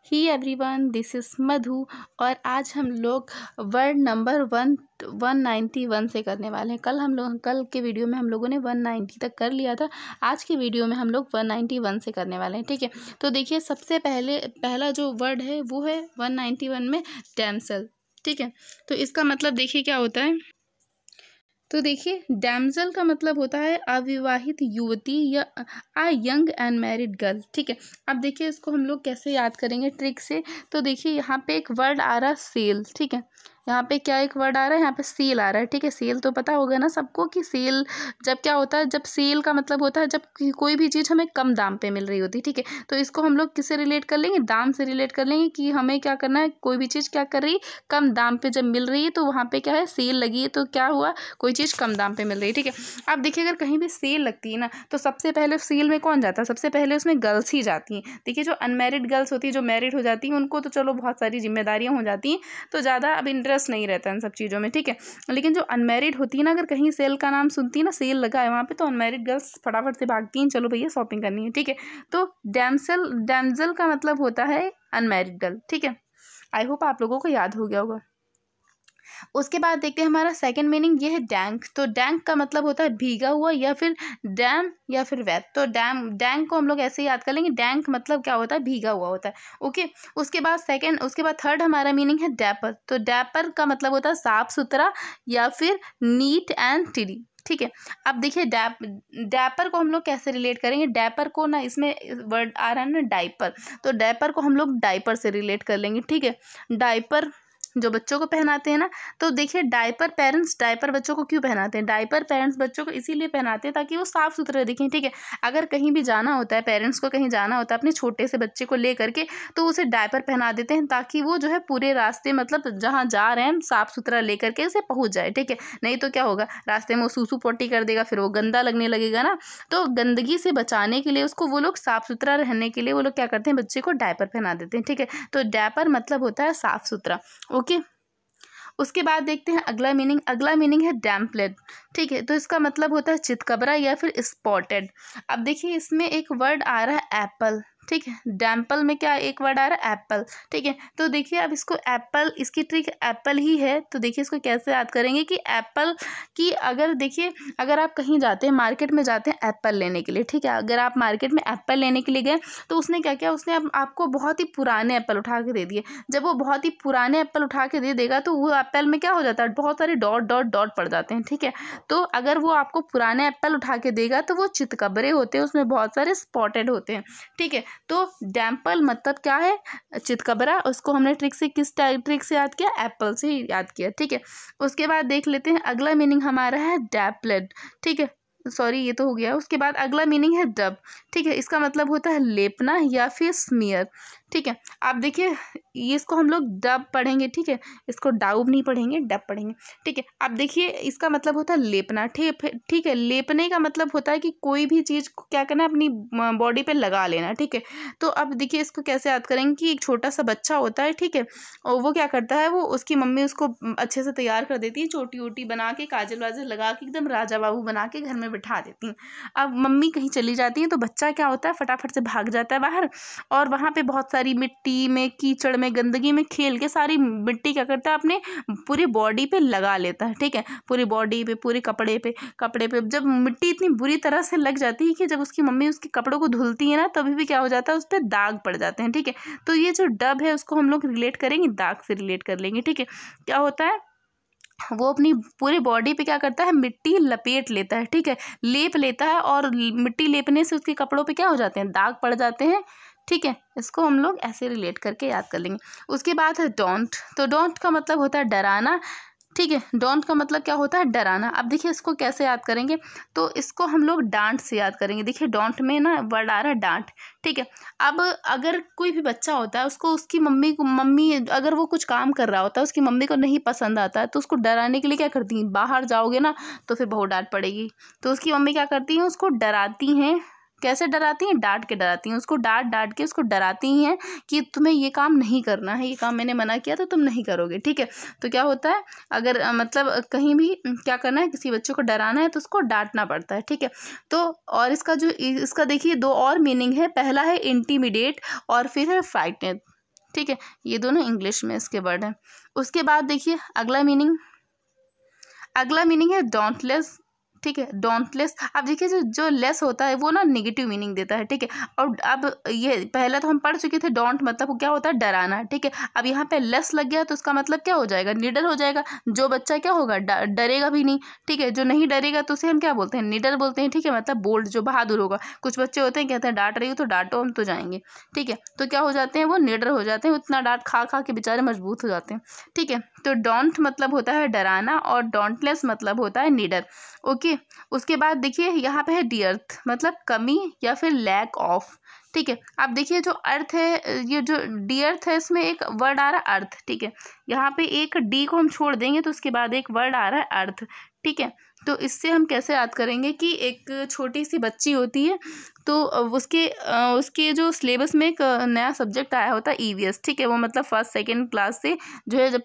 He everyone, this is मधु और आज हम लोग वर्ड नंबर 191 से करने वाले हैं। कल के वीडियो में हम लोगों ने 190 तक कर लिया था। आज के वीडियो में हम लोग 191 से करने वाले हैं, ठीक है। तो देखिए, सबसे पहला जो वर्ड है वो है 191 में डैमसेल, ठीक है। तो इसका मतलब देखिए क्या होता है। तो देखिए, डैमसेल का मतलब होता है अविवाहित युवती या आ यंग अनमैरिड गर्ल, ठीक है। अब देखिए, इसको हम लोग कैसे याद करेंगे ट्रिक से। तो देखिए, यहाँ पे एक वर्ड आ रहा है सेल, ठीक है। यहाँ पे क्या एक वर्ड आ रहा है, यहाँ पे सेल आ रहा है, ठीक है। सेल तो पता होगा ना सबको कि सेल जब क्या होता है, जब सेल का मतलब होता है जब कोई भी चीज़ हमें कम दाम पे मिल रही होती है, ठीक है। तो इसको हम लोग किससे रिलेट कर लेंगे, दाम से रिलेट कर लेंगे कि हमें क्या करना है, कोई भी चीज़ क्या कर रही है, कम दाम पे जब मिल रही है तो वहाँ पे क्या है, सेल लगी है, तो क्या हुआ, कोई चीज़ कम दाम पे मिल रही है, ठीक है। अब देखिए, अगर कहीं भी सेल लगती है ना, तो सबसे पहले सेल में कौन जाता है, सबसे पहले उसमें गर्ल्स ही जाती हैं। देखिए, जो अनमैरिड गर्ल्स होती है, जो मैरिड हो जाती हैं, उनको तो चलो बहुत सारी जिम्मेदारियाँ हो जाती हैं, तो ज़्यादा अब इंटरेस्ट नहीं रहता इन सब चीज़ों में, ठीक है। लेकिन जो अनमैरिड होती है ना, अगर कहीं सेल का नाम सुनती है ना, सेल लगा है वहाँ पे, तो अनमैरिड गर्ल्स फटाफट से भागती हैं, चलो भैया शॉपिंग करनी है, ठीक है। तो डैमसेल का मतलब होता है अनमैरिड गर्ल, ठीक है। आई होप आप लोगों को याद हो गया होगा। उसके बाद देखते हैं हमारा सेकंड मीनिंग, ये है डैंक। तो डैंक का मतलब होता है भीगा हुआ या फिर डैम या फिर वेट। तो डैंक को हम लोग ऐसे याद कर लेंगे, डैंक मतलब क्या होता है, भीगा हुआ होता है, ओके। उसके बाद थर्ड हमारा मीनिंग है डैपर। तो डैपर का मतलब होता है साफ सुथरा या फिर नीट एंड टिडी, ठीक है। अब देखिए, डैपर को हम लोग कैसे रिलेट करेंगे, डैपर को ना, इसमें वर्ड आ रहा है ना डाइपर, तो डैपर को हम लोग डाइपर से रिलेट कर लेंगे, ठीक है। डाइपर जो बच्चों को पहनाते हैं ना, तो देखिए, पेरेंट्स डायपर बच्चों को क्यों पहनाते हैं, डायपर पेरेंट्स बच्चों को इसीलिए पहनाते हैं ताकि वो साफ सुथरे दिखें, ठीक है। अगर कहीं भी जाना होता है, पेरेंट्स को कहीं जाना होता है अपने छोटे से बच्चे को ले करके, तो उसे डायपर पहना देते हैं ताकि वो जो है पूरे रास्ते, मतलब जहाँ जा रहे हैं, साफ सुथरा ले करके उसे पहुँच जाए, ठीक है। नहीं तो क्या होगा, रास्ते में वो सूसू पोटी कर देगा, फिर वो गंदा लगने लगेगा ना। तो गंदगी से बचाने के लिए उसको, वो लोग साफ सुथरा रहने के लिए वो लोग क्या करते हैं, बच्चे को डायपर पहना देते हैं, ठीक है। तो डायपर मतलब होता है साफ सुथरा, ओके। उसके बाद देखते हैं अगला मीनिंग है डैम्पलेट, ठीक है। तो इसका मतलब होता है चितकबरा या फिर स्पॉटेड। अब देखिए, इसमें एक वर्ड आ रहा है एप्पल, ठीक है। डैम्पल में क्या एक वर्ड आ रहा है, एप्पल, ठीक है। तो देखिए, अब इसको एप्पल, इसकी ट्रिक एप्पल ही है। तो देखिए, इसको कैसे याद करेंगे कि एप्पल की, अगर देखिए, अगर आप कहीं जाते हैं, मार्केट में जाते हैं एप्पल लेने के लिए, ठीक है। अगर आप मार्केट में एप्पल लेने के लिए गए, तो उसने क्या किया, उसने आपको बहुत ही पुराने एप्पल उठा के दे दिए। जब वो बहुत ही पुराने एप्पल उठा के दे देगा, तो वो एप्पल में क्या हो जाता है, बहुत सारे डॉट डॉट डॉट पड़ जाते हैं, ठीक है। तो अगर वो आपको पुराने एप्पल उठा के देगा, तो वो चितकबरे होते हैं, उसमें बहुत सारे स्पॉटेड होते हैं, ठीक है। तो डैम्पल मतलब क्या है, चितकबरा। उसको हमने ट्रिक से याद किया, एप्पल से ही याद किया, ठीक है। उसके बाद देख लेते हैं अगला मीनिंग हमारा है डैपलेट, ठीक है। सॉरी, ये तो हो गया। उसके बाद अगला मीनिंग है डब, ठीक है। इसका मतलब होता है लेपना या फिर स्मीयर, ठीक है। आप देखिए, ये इसको हम लोग डब पढ़ेंगे, ठीक है। इसको डाउब नहीं पढ़ेंगे, डब पढ़ेंगे, ठीक है। अब देखिए, इसका मतलब होता है लेपना, ठीक है। लेपने का मतलब होता है कि कोई भी चीज़ को क्या करना, अपनी बॉडी पे लगा लेना, ठीक है। तो अब देखिए, इसको कैसे याद करेंगे कि एक छोटा सा बच्चा होता है, ठीक है, और वो क्या करता है, वो उसकी मम्मी उसको अच्छे से तैयार कर देती है, चोटी वोटी बना के, काजल वाजल लगा के, एकदम राजा बाबू बना के घर में बिठा देती हैं। अब मम्मी कहीं चली जाती है, तो बच्चा क्या होता है, फटाफट से भाग जाता है बाहर, और वहाँ पे बहुत सारी मिट्टी में, कीचड़ में, गंदगी में खेल के सारी मिट्टी क्या करता है, अपने पूरी बॉडी पे लगा लेता है, ठीक है। पूरी बॉडी पे, पूरे कपड़े पे जब मिट्टी इतनी बुरी तरह से लग जाती है कि जब उसकी मम्मी उसके कपड़ों को धुलती है ना, तभी भी क्या हो जाता है, उस पर दाग पड़ जाते हैं, ठीक है। तो ये जो डब है, उसको हम लोग रिलेट करेंगे, दाग से रिलेट कर लेंगे, ठीक है। क्या होता है, वो अपनी पूरी बॉडी पे क्या करता है, मिट्टी लपेट लेता है, ठीक है, लेप लेता है, और मिट्टी लेपने से उसके कपड़ों पे क्या हो जाते हैं, दाग पड़ जाते हैं, ठीक है। इसको हम लोग ऐसे रिलेट करके याद कर लेंगे। उसके बाद है डोंट। तो डोंट का मतलब होता है डराना, ठीक है। डोंट का मतलब क्या होता है, डराना। अब देखिए, इसको कैसे याद करेंगे, तो इसको हम लोग डांट से याद करेंगे। देखिए, डोंट में ना वर्ड आ रहा है डांट, ठीक है। अब अगर कोई भी बच्चा होता है, उसको उसकी मम्मी अगर वो कुछ काम कर रहा होता है, उसकी मम्मी को नहीं पसंद आता है, तो उसको डराने के लिए क्या करती हैं, बाहर जाओगे ना तो फिर बहुत डांट पड़ेगी, तो उसकी मम्मी क्या करती हैं, उसको डराती हैं। कैसे डराती हैं, डांट के डराती हैं, उसको डांट के उसको डराती हैं कि तुम्हें ये काम नहीं करना है, ये काम मैंने मना किया तो तुम नहीं करोगे, ठीक है। तो क्या होता है, अगर मतलब कहीं भी क्या करना है, किसी बच्चे को डराना है, तो उसको डांटना पड़ता है, ठीक है। तो और इसका देखिए, दो और मीनिंग है। पहला है इंटीमिडेट और फिर है फ्राइटनेस, ठीक है, ये दोनों इंग्लिश में इसके वर्ड हैं। उसके बाद देखिए अगला मीनिंग है डोंटलेस। ठीक है, डोंटलेस। अब देखिए जो लेस होता है वो ना नेगेटिव मीनिंग देता है। ठीक है, और अब ये पहले तो हम पढ़ चुके थे, डोंट मतलब क्या होता है, डराना। ठीक है, अब यहाँ पे लेस लग गया तो उसका मतलब क्या हो जाएगा, निडर हो जाएगा। जो बच्चा क्या होगा, डरेगा भी नहीं। ठीक है, जो नहीं डरेगा तो उसे हम क्या बोलते हैं, निडर बोलते हैं। ठीक है, मतलब बोल्ड, जो बहादुर होगा। कुछ बच्चे होते हैं कहते हैं डांट रही हो तो डांटो, हम तो जाएंगे। ठीक है, तो क्या हो जाते हैं, वो निडर हो जाते हैं, उतना डांट खा खा के बेचारे मजबूत हो जाते हैं। ठीक है, तो डोंट मतलब होता है डराना और डोंटलेस मतलब होता है निडर। ओके, उसके बाद देखिए यहाँ पे है डियर्थ, मतलब कमी या फिर लैक ऑफ। ठीक है, अब देखिए जो अर्थ है, ये जो डियर्थ है इसमें एक वर्ड आ रहा है अर्थ। ठीक है, यहाँ पे एक डी को हम छोड़ देंगे तो उसके बाद एक वर्ड आ रहा है अर्थ। ठीक है, तो इससे हम कैसे याद करेंगे कि एक छोटी सी बच्ची होती है तो उसके जो सिलेबस में एक नया सब्जेक्ट आया होता है ईवीएस। ठीक है, वो मतलब फर्स्ट सेकंड क्लास से जो है, जब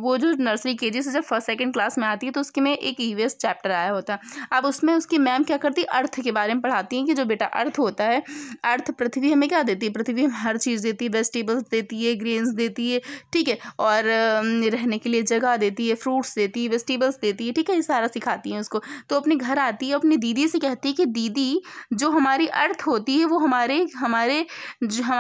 वो जो नर्सरी केजी से जब फर्स्ट सेकंड क्लास में आती है तो उसके में एक ईवीएस चैप्टर आया होता है। अब उसमें उसकी मैम क्या करती है, अर्थ के बारे में पढ़ाती हैं कि जो बेटा अर्थ होता है, अर्थ पृथ्वी हमें क्या देती है, पृथ्वी हमें हर चीज़ देती है, वेजिटेबल्स देती है, ग्रेन्स देती है। ठीक है, और रहने के लिए जगह देती है, फ्रूट्स देती है, वेजिटेबल्स देती है। ठीक है, ये सारा सिखाती हैं उसको। तो अपने घर आती है, अपनी दीदी से कहती है कि दीदी, जो हमारी अर्थ होती है वो हमारे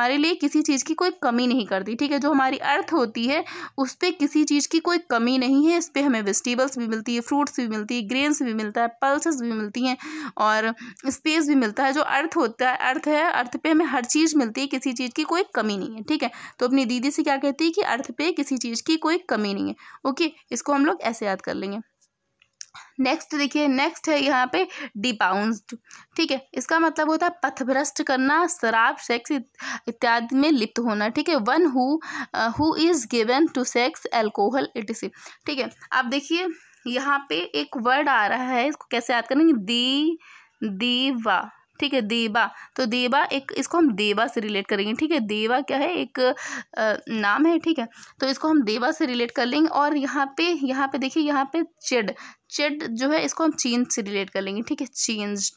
लिए किसी चीज़ की कोई कमी नहीं करती। ठीक है, जो हमारी अर्थ होती है उस पर किसी चीज़ की कोई कमी नहीं है। इस पर हमें वेजिटेबल्स भी मिलती है, फ्रूट्स भी मिलती है, ग्रेन्स भी मिलता है, पल्सेस भी मिलती हैं और स्पेस भी मिलता है। जो अर्थ होता है, अर्थ पे हमें हर चीज़ मिलती है, किसी चीज़ की कोई कमी नहीं है। ठीक है, तो अपनी दीदी से क्या कहती है कि अर्थ पे किसी चीज़ की कोई कमी नहीं है। ओके, इसको हम लोग ऐसे याद कर लेंगे। नेक्स्ट देखिए, नेक्स्ट है यहाँ पे डिबाउंस्ड। ठीक है, इसका मतलब होता है पथभ्रष्ट करना, शराब, सेक्स इत्यादि में लिप्त होना। ठीक है, one who is given to sex, alcohol, etc. ठीक है, अब देखिए यहाँ पे एक वर्ड आ रहा है, इसको कैसे याद करेंगे, दीवा। ठीक है, देवा। तो देवा एक, इसको हम देवा से रिलेट करेंगे। ठीक है, देवा क्या है, एक नाम है। ठीक है, तो इसको हम देवा से रिलेट कर लेंगे। और यहाँ पे देखिए, यहाँ पे चेड जो है इसको हम चेंज से रिलेट कर लेंगे। ठीक है, चेंज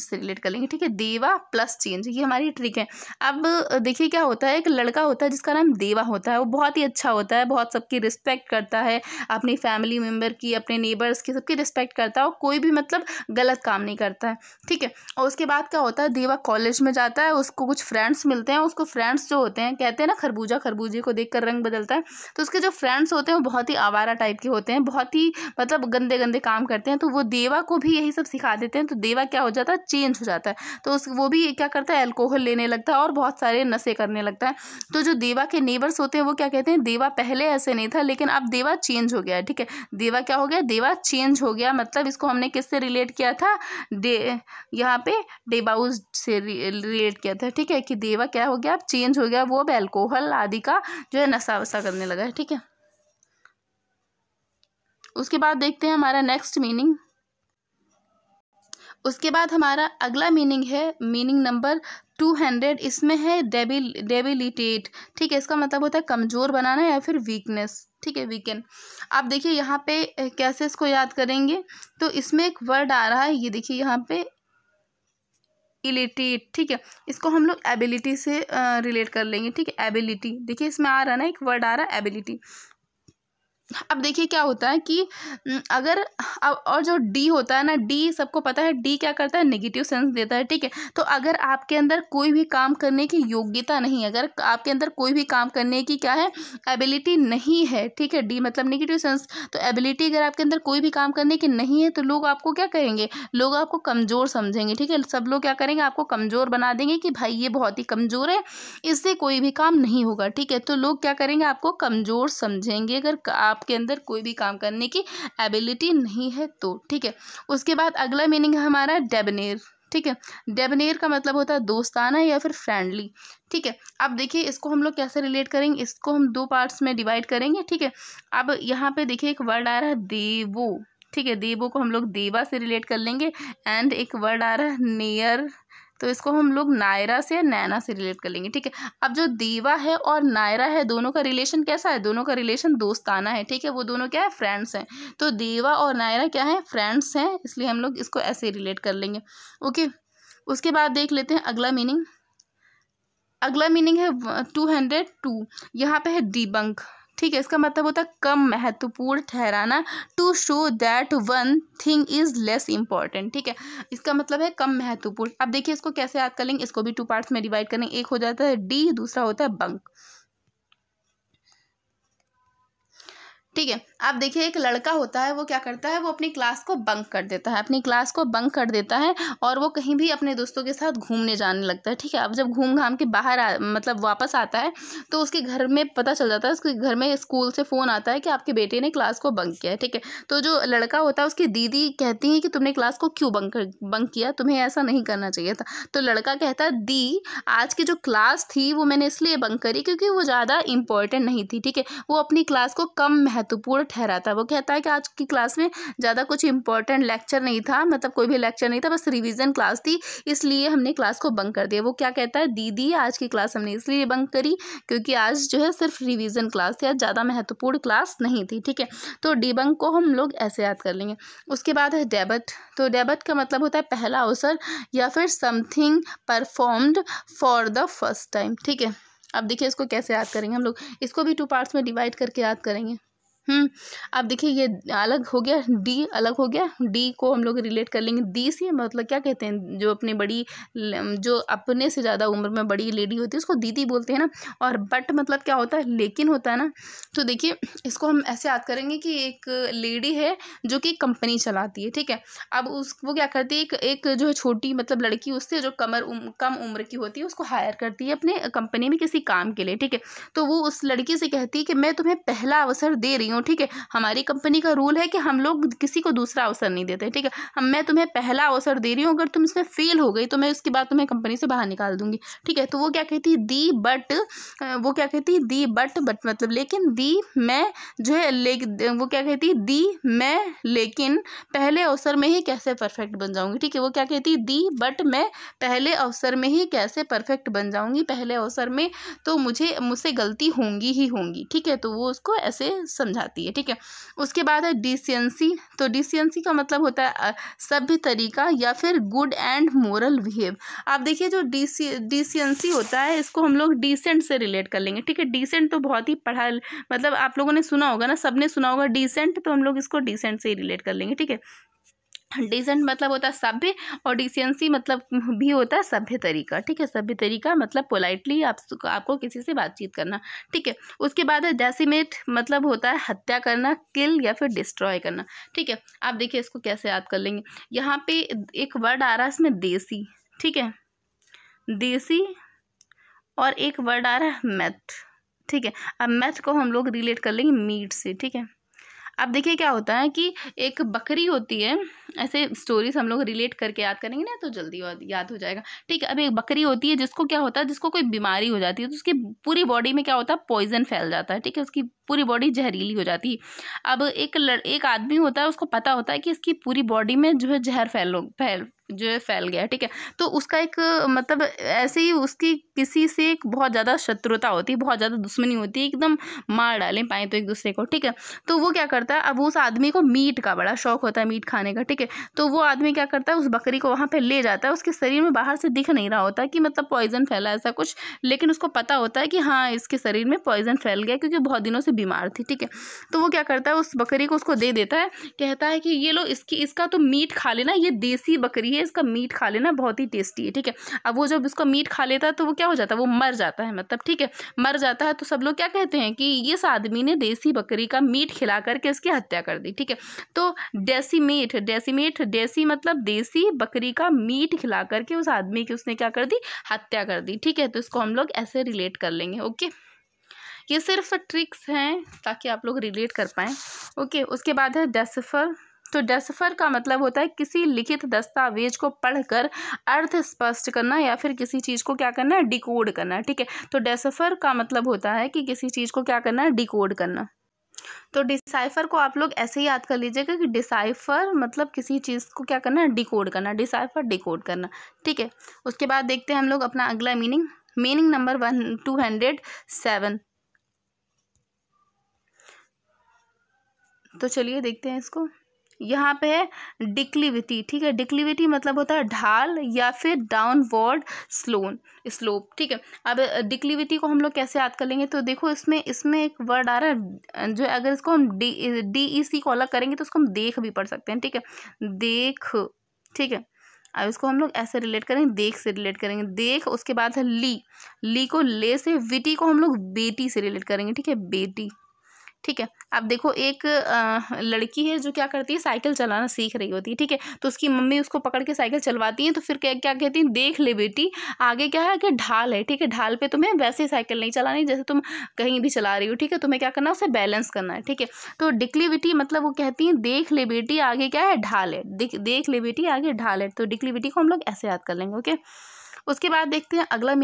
से रिलेट कर लेंगे। ठीक है, देवा प्लस चेंज, ये हमारी ट्रिक है। अब देखिए क्या होता है, एक लड़का होता है जिसका नाम देवा होता है, वो बहुत ही अच्छा होता है, बहुत सबकी रिस्पेक्ट करता है, अपनी फैमिली मेम्बर की, अपने नेबर्स की, सबकी रिस्पेक्ट करता है और कोई भी मतलब गलत काम नहीं करता है। ठीक है, और उसके बाद क्या होता है, देवा कॉलेज में जाता है, उसको कुछ फ्रेंड्स मिलते हैं। उसको फ्रेंड्स जो होते हैं, कहते हैं ना खरबूजा खरबूजे को देख कर रंग बदलता है, तो उसके जो फ्रेंड्स होते हैं वो बहुत ही आवारा टाइप के होते हैं, बहुत ही मतलब गंदे गंदे काम करते हैं। तो वो देवा को भी यही सब सिखा देते हैं, तो देवा क्या हो जाता है, चेंज हो जाता है। तो वो भी क्या करता है, अल्कोहल लेने लगता है और बहुत सारे नशे करने लगता है। तो जो देवा के नेबर्स होते हैं वो क्या कहते हैं, देवा पहले ऐसे नहीं था लेकिन अब देवा चेंज हो गया है। ठीक है, देवा क्या हो गया, देवा चेंज हो गया। मतलब इसको हमने किससे रिलेट किया था, यहाँ पे डेबाउज से रिलेट किया था। ठीक है, कि देवा क्या हो गया, अब चेंज हो गया, वो अब अल्कोहल आदि का जो है नशा वशा करने लगा है। ठीक है, उसके बाद देखते हैं हमारा नेक्स्ट मीनिंग। उसके बाद हमारा अगला मीनिंग है मीनिंग नंबर 200। इसमें है डेबिलिटेट। ठीक है, इसका मतलब होता है कमज़ोर बनाना या फिर वीकनेस। ठीक है, वीकेन। आप देखिए यहाँ पे कैसे इसको याद करेंगे, तो इसमें एक वर्ड आ रहा है, ये देखिए यहाँ पे इलिटेट। ठीक है, इसको हम लोग एबिलिटी से रिलेट कर लेंगे। ठीक है, एबिलिटी, देखिए इसमें आ रहा है ना, एक वर्ड आ रहा है एबिलिटी। अब देखिए क्या होता है कि अगर और जो डी होता है ना, डी सबको पता है डी क्या करता है, नेगेटिव सेंस देता है। ठीक है, तो अगर आपके अंदर कोई भी काम करने की योग्यता नहीं है, अगर आपके अंदर कोई भी काम करने की क्या है, एबिलिटी नहीं है। ठीक है, डी मतलब नेगेटिव सेंस। तो एबिलिटी अगर आपके अंदर कोई भी काम करने की नहीं है तो लोग आपको क्या कहेंगे, लोग आपको कमज़ोर समझेंगे। ठीक है, सब लोग क्या करेंगे, आपको कमज़ोर बना देंगे कि भाई ये बहुत ही कमज़ोर है, इससे कोई भी काम नहीं होगा। ठीक है, तो लोग क्या करेंगे, आपको कमज़ोर समझेंगे अगर आपके अंदर कोई भी काम करने की एबिलिटी नहीं है तो। ठीक है, उसके बाद अगला मीनिंग है हमारा डेबनेर। ठीक है, डेबनेर का मतलब होता है दोस्ताना या फिर फ्रेंडली। ठीक है, अब देखिए इसको हम लोग कैसे रिलेट करेंगे, इसको हम दो पार्ट्स में डिवाइड करेंगे। ठीक है, अब यहाँ पे देखिए एक वर्ड आ रहा है देवो। ठीक है, देवो को हम लोग देवा से रिलेट कर लेंगे। एंड एक वर्ड आ रहा है नेयर, तो इसको हम लोग नायरा से, नैना से रिलेट कर लेंगे। ठीक है, अब जो देवा है और नायरा है, दोनों का रिलेशन कैसा है, दोनों का रिलेशन दोस्ताना है। ठीक है, वो दोनों क्या है, फ्रेंड्स हैं। तो देवा और नायरा क्या है, फ्रेंड्स हैं, इसलिए हम लोग इसको ऐसे रिलेट कर लेंगे। ओके, उसके बाद देख लेते हैं अगला मीनिंग। अगला मीनिंग है 202, यहाँ पे है डिबंक, ठीक है। इसका मतलब होता है कम महत्वपूर्ण ठहराना, to show that one thing is less important, ठीक है। इसका मतलब है कम महत्वपूर्ण। अब देखिए इसको कैसे याद कर लेंगे, इसको भी 2 पार्ट्स में डिवाइड करें। एक हो जाता है डी, दूसरा होता है बंक, ठीक है। अब देखिए एक लड़का होता है, वो क्या करता है, वो अपनी क्लास को बंक कर देता है, अपनी क्लास को बंक कर देता है और वो कहीं भी अपने दोस्तों के साथ घूमने जाने लगता है, ठीक है। अब जब घूम घाम के बाहर मतलब वापस आता है तो उसके घर में पता चल जाता है, उसके घर में स्कूल से फ़ोन आता है कि आपके बेटे ने क्लास को बंक किया है, ठीक है। तो जो लड़का होता है उसकी दीदी कहती है कि तुमने क्लास को क्यों बंक किया, तुम्हें ऐसा नहीं करना चाहिए था। तो लड़का कहता है दी, आज की जो क्लास थी वो मैंने इसलिए बंक करी क्योंकि वो ज़्यादा इंपॉर्टेंट नहीं थी, ठीक है। वो अपनी क्लास को कम महत्वपूर्ण ठहराता है। वो कहता है कि आज की क्लास में ज़्यादा कुछ इंपॉर्टेंट लेक्चर नहीं था, मतलब कोई भी लेक्चर नहीं था, बस रिवीजन क्लास थी, इसलिए हमने क्लास को बंक कर दिया। वो क्या कहता है, दीदी आज की क्लास हमने इसलिए बंक करी क्योंकि आज जो है सिर्फ रिवीजन क्लास थी, आज ज़्यादा महत्वपूर्ण क्लास नहीं थी, ठीक है। तो डिबंक को हम लोग ऐसे याद कर लेंगे। उसके बाद है डेबट। तो डेबट का मतलब होता है पहला अवसर या फिर something performed for the first time, ठीक है। अब देखिए इसको कैसे याद करेंगे हम लोग, इसको भी 2 पार्ट्स में डिवाइड करके याद करेंगे। अब देखिए ये अलग हो गया, डी अलग हो गया, डी को हम लोग रिलेट कर लेंगे दी से, मतलब क्या कहते हैं, जो अपनी बड़ी जो अपने से ज़्यादा उम्र में बड़ी लेडी होती है उसको दीदी बोलते हैं ना। और बट मतलब क्या होता है, लेकिन होता है ना। तो देखिए इसको हम ऐसे याद करेंगे कि एक लेडी है जो कि कंपनी चलाती है, ठीक है। अब वो क्या करती है, एक जो है छोटी मतलब लड़की उससे जो कम उम्र की होती है उसको हायर करती है अपने कंपनी में किसी काम के लिए, ठीक है। तो वो उस लड़की से कहती है कि मैं तुम्हें पहला अवसर दे रही हूँ, ठीक है। हमारी कंपनी का रूल है कि हम लोग किसी को दूसरा अवसर नहीं देते, ठीक है। मैं तुम्हें पहला अवसर दे रही हूँ, अगर तुम इसमें फेल हो गई तो मैं उसके बाद तुम्हें कंपनी से बाहर निकाल दूंगी, ठीक है। तो वो क्या कहती है, दी बट, वो क्या कहती है, दी बट मतलब लेकिन, दी मैं जो है वो क्या कहती है, दी मैं लेकिन पहले अवसर में ही कैसे परफेक्ट बन जाऊंगी, ठीक है। वो क्या कहती है, दी बट मैं पहले अवसर में ही कैसे परफेक्ट बन जाऊंगी, पहले अवसर में तो मुझसे गलती होंगी ही होंगी, ठीक है। तो वो उसको ऐसे समझाती है, ठीक है। उसके बाद है डिसेंसी। तो डिसेंसी का मतलब होता है सभ्य तरीका या फिर गुड एंड मोरल बिहेव। आप देखिए जो डिसेंसी होता है इसको हम लोग डिसेंट से रिलेट कर लेंगे, ठीक है। डिसेंट तो बहुत ही पढ़ा, मतलब आप लोगों ने सुना होगा ना, सबने सुना होगा डिसेंट, तो हम लोग इसको डिसेंट से ही रिलेट कर लेंगे, ठीक है। डिसेंट मतलब होता है सभ्य और डिसेंसी मतलब भी होता है सभ्य तरीका, ठीक है। सभ्य तरीका मतलब पोलाइटली आपको किसी से बातचीत करना, ठीक है। उसके बाद है डेसिमेट, मतलब होता है हत्या करना, किल या फिर डिस्ट्रॉय करना, ठीक है। आप देखिए इसको कैसे याद कर लेंगे, यहाँ पे एक वर्ड आ रहा है इसमें देसी, ठीक है, देसी, और एक वर्ड आ रहा है मैथ, ठीक है। अब मैथ को हम लोग रिलेट कर लेंगे मीट से, ठीक है। अब देखिए क्या होता है कि एक बकरी होती है, ऐसे स्टोरीज हम लोग रिलेट करके याद करेंगे ना तो जल्दी याद हो जाएगा, ठीक है। अब एक बकरी होती है जिसको क्या होता है, जिसको कोई बीमारी हो जाती है तो उसकी पूरी बॉडी में क्या होता है, पॉइजन फैल जाता है, ठीक है। उसकी पूरी बॉडी जहरीली हो जाती है। अब एक आदमी होता है, उसको पता होता है कि इसकी पूरी बॉडी में जो है जहर फैल गया, ठीक है। तो उसका एक मतलब ऐसे ही उसकी किसी से एक बहुत ज़्यादा शत्रुता होती है, बहुत ज़्यादा दुश्मनी होती है, एकदम मार डालें पाए तो एक दूसरे को, ठीक है। तो वो क्या करता है, अब उस आदमी को मीट का बड़ा शौक होता है, मीट खाने का, ठीक है। तो वो आदमी क्या करता है, उस बकरी को वहाँ पे ले जाता है। उसके शरीर में बाहर से दिख नहीं रहा होता कि मतलब पॉइजन फैला ऐसा कुछ, लेकिन उसको पता होता है कि हाँ इसके शरीर में पॉइजन फैल गया क्योंकि बहुत दिनों से बीमार थी, ठीक है। तो वो क्या करता है, उस बकरी को उसको दे देता है, कहता है कि ये लो इसका तो मीट खा लेना, ये देसी बकरी है, इसका मीट खा लेना, बहुत ही टेस्टी है, ठीक है। अब वो जब उसका मीट खा लेता है तो वो क्या हो जाता है, वो मर जाता है, मतलब ठीक है, मर जाता है। तो सब लोग क्या कहते हैं कि इस आदमी ने देसी बकरी का मीट खिला करके इसकी हत्या कर दी, ठीक है। तो देसी मतलब देसी बकरी का मीट खिला करके उस आदमी की उसने क्या कर दी, हत्या कर दी, ठीक है। तो इसको हम लोग ऐसे रिलेट कर लेंगे, ओके। ये सिर्फ ट्रिक्स हैं ताकि आप लोग रिलेट कर पाएँ, ओके। उसके बाद है डेसिफर। तो डेसिफर का मतलब होता है किसी लिखित दस्तावेज को पढ़कर अर्थ स्पष्ट करना या फिर किसी चीज़ को क्या करना है, डिकोड करना, ठीक है। तो डेसिफर का मतलब होता है कि किसी चीज़ को क्या करना है, डिकोड करना। तो डिसाइफर को आप लोग ऐसे ही याद कर लीजिएगा कि डिसाइफर मतलब किसी चीज़ को क्या करना है, डिकोड करना, डिसाइफर डिकोड करना, ठीक है। उसके बाद देखते हैं हम लोग अपना अगला मीनिंग नंबर 207। तो चलिए देखते हैं इसको। यहाँ पे है डिक्लिविटी, ठीक है। डिक्लिविटी मतलब होता है ढाल या फिर डाउनवर्ड स्लोप, ठीक है। अब डिक्लिविटी को हम लोग कैसे याद कर लेंगे, तो देखो इसमें एक वर्ड आ रहा है जो अगर इसको हम DEC को अलग करेंगे तो उसको हम देख भी पढ़ सकते हैं, ठीक है, देख, ठीक है। अब इसको हम लोग ऐसे रिलेट करेंगे, देख से रिलेट करेंगे, देख। उसके बाद है ली को ले से, विटी को हम लोग बेटी से रिलेट करेंगे, ठीक है, बेटी, ठीक है। अब देखो एक लड़की है जो क्या करती है, साइकिल चलाना सीख रही होती है, ठीक है। तो उसकी मम्मी उसको पकड़ के साइकिल चलवाती है, तो फिर क्या क्या कहती है, देख ले बेटी आगे क्या है कि ढाल है, ठीक है। ढाल पे तुम्हें वैसे साइकिल नहीं चलानी जैसे तुम कहीं भी चला रही हो, ठीक है। तुम्हें क्या करना है, उसे बैलेंस करना है, ठीक है। तो डिक्लिविटी मतलब वो कहती है देख ले बेटी आगे क्या है, ढाल है, देख ले बेटी आगे ढाल है। तो डिक्लिविटी को हम लोग ऐसे याद कर लेंगे, ओके। उसके बाद देखते हैं अगला